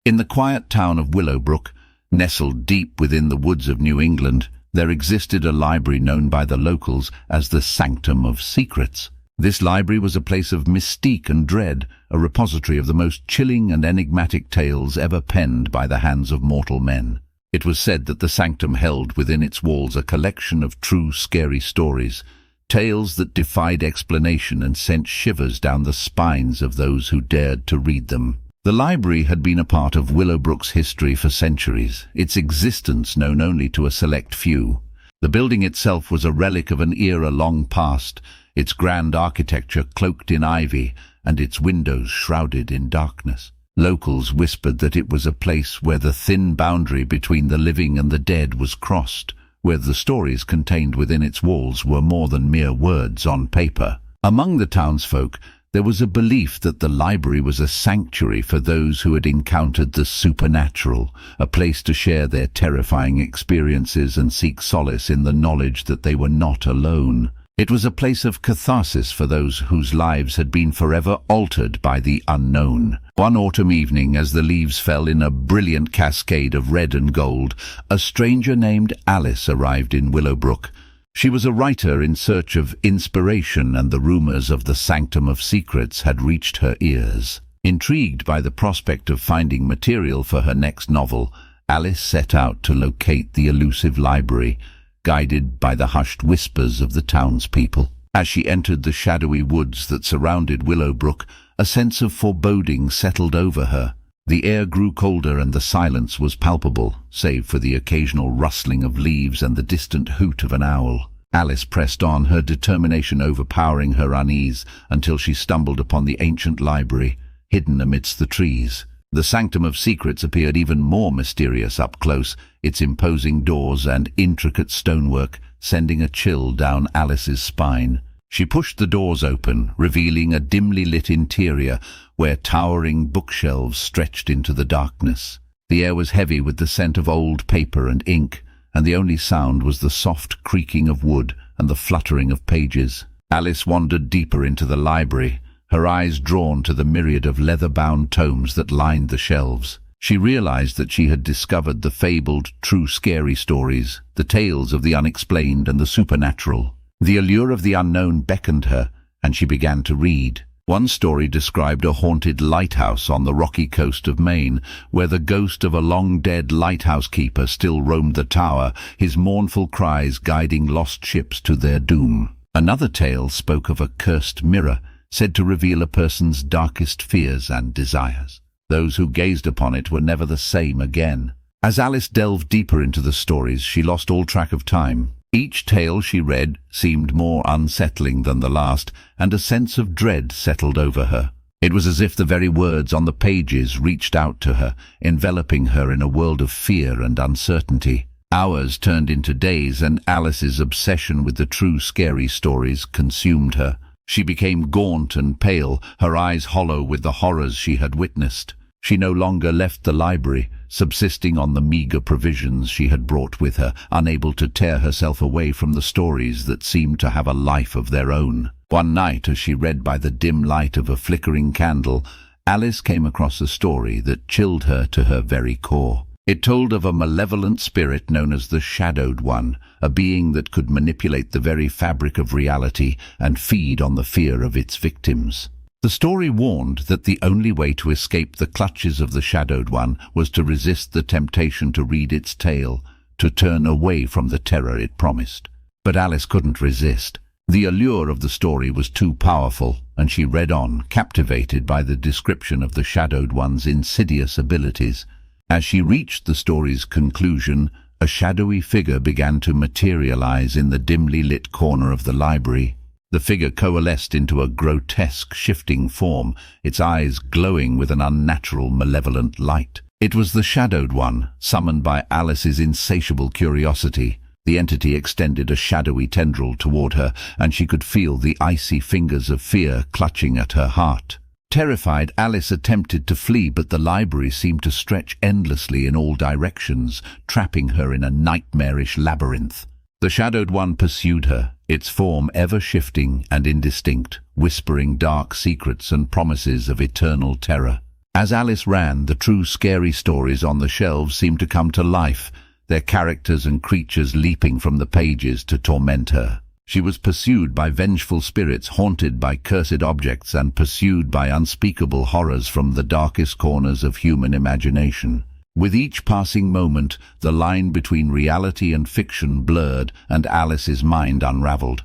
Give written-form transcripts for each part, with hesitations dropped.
In the quiet town of Willowbrook, nestled deep within the woods of New England, there existed a library known by the locals as the Sanctum of Secrets. This library was a place of mystique and dread, a repository of the most chilling and enigmatic tales ever penned by the hands of mortal men. It was said that the sanctum held within its walls a collection of true scary stories, tales that defied explanation and sent shivers down the spines of those who dared to read them. The library had been a part of Willowbrook's history for centuries, its existence known only to a select few. The building itself was a relic of an era long past, its grand architecture cloaked in ivy and its windows shrouded in darkness. Locals whispered that it was a place where the thin boundary between the living and the dead was crossed, where the stories contained within its walls were more than mere words on paper. Among the townsfolk, there was a belief that the library was a sanctuary for those who had encountered the supernatural, a place to share their terrifying experiences and seek solace in the knowledge that they were not alone. It was a place of catharsis for those whose lives had been forever altered by the unknown. One autumn evening, as the leaves fell in a brilliant cascade of red and gold, a stranger named Alice arrived in Willowbrook. She was a writer in search of inspiration, and the rumors of the Sanctum of Secrets had reached her ears. Intrigued by the prospect of finding material for her next novel, Alice set out to locate the elusive library, guided by the hushed whispers of the townspeople. As she entered the shadowy woods that surrounded Willowbrook, a sense of foreboding settled over her. The air grew colder and the silence was palpable, save for the occasional rustling of leaves and the distant hoot of an owl. Alice pressed on, her determination overpowering her unease, until she stumbled upon the ancient library, hidden amidst the trees. The Sanctum of Secrets appeared even more mysterious up close, its imposing doors and intricate stonework sending a chill down Alice's spine. She pushed the doors open, revealing a dimly lit interior where towering bookshelves stretched into the darkness. The air was heavy with the scent of old paper and ink, and the only sound was the soft creaking of wood and the fluttering of pages. Alice wandered deeper into the library, her eyes drawn to the myriad of leather-bound tomes that lined the shelves. She realized that she had discovered the fabled, true scary stories, the tales of the unexplained and the supernatural. The allure of the unknown beckoned her, and she began to read. One story described a haunted lighthouse on the rocky coast of Maine, where the ghost of a long-dead lighthouse keeper still roamed the tower, his mournful cries guiding lost ships to their doom. Another tale spoke of a cursed mirror, said to reveal a person's darkest fears and desires. Those who gazed upon it were never the same again. As Alice delved deeper into the stories, she lost all track of time. Each tale she read seemed more unsettling than the last, and a sense of dread settled over her. It was as if the very words on the pages reached out to her, enveloping her in a world of fear and uncertainty. Hours turned into days, and Alice's obsession with the true scary stories consumed her. She became gaunt and pale, her eyes hollow with the horrors she had witnessed. She no longer left the library, subsisting on the meager provisions she had brought with her, unable to tear herself away from the stories that seemed to have a life of their own. One night, as she read by the dim light of a flickering candle, Alice came across a story that chilled her to her very core. It told of a malevolent spirit known as the Shadowed One, a being that could manipulate the very fabric of reality and feed on the fear of its victims. The story warned that the only way to escape the clutches of the Shadowed One was to resist the temptation to read its tale, to turn away from the terror it promised. But Alice couldn't resist. The allure of the story was too powerful, and she read on, captivated by the description of the Shadowed One's insidious abilities. As she reached the story's conclusion, a shadowy figure began to materialize in the dimly lit corner of the library. The figure coalesced into a grotesque, shifting form, its eyes glowing with an unnatural, malevolent light. It was the Shadowed One, summoned by Alice's insatiable curiosity. The entity extended a shadowy tendril toward her, and she could feel the icy fingers of fear clutching at her heart. Terrified, Alice attempted to flee, but the library seemed to stretch endlessly in all directions, trapping her in a nightmarish labyrinth. The Shadowed One pursued her, its form ever shifting and indistinct, whispering dark secrets and promises of eternal terror. As Alice ran, the true scary stories on the shelves seemed to come to life, their characters and creatures leaping from the pages to torment her. She was pursued by vengeful spirits, haunted by cursed objects, and pursued by unspeakable horrors from the darkest corners of human imagination. With each passing moment, the line between reality and fiction blurred, and Alice's mind unraveled.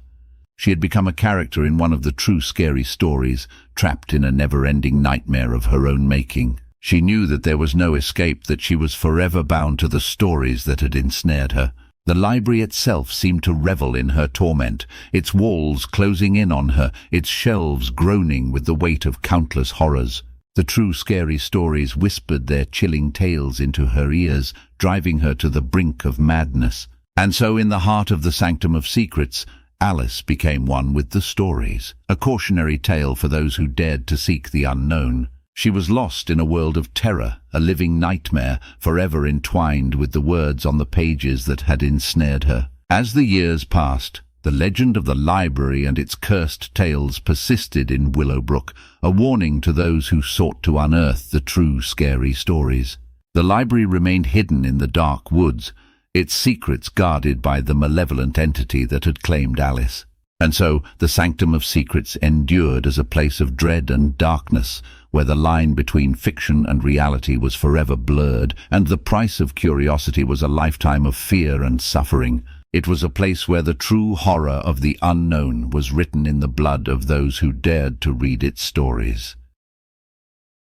She had become a character in one of the true scary stories, trapped in a never-ending nightmare of her own making. She knew that there was no escape, that she was forever bound to the stories that had ensnared her. The library itself seemed to revel in her torment, its walls closing in on her, its shelves groaning with the weight of countless horrors. The true scary stories whispered their chilling tales into her ears, driving her to the brink of madness. And so, in the heart of the Sanctum of Secrets, Alice became one with the stories, a cautionary tale for those who dared to seek the unknown. She was lost in a world of terror, a living nightmare, forever entwined with the words on the pages that had ensnared her. As the years passed, the legend of the library and its cursed tales persisted in Willowbrook, a warning to those who sought to unearth the true scary stories. The library remained hidden in the dark woods, its secrets guarded by the malevolent entity that had claimed Alice. And so the Sanctum of Secrets endured as a place of dread and darkness, where the line between fiction and reality was forever blurred, and the price of curiosity was a lifetime of fear and suffering. It was a place where the true horror of the unknown was written in the blood of those who dared to read its stories.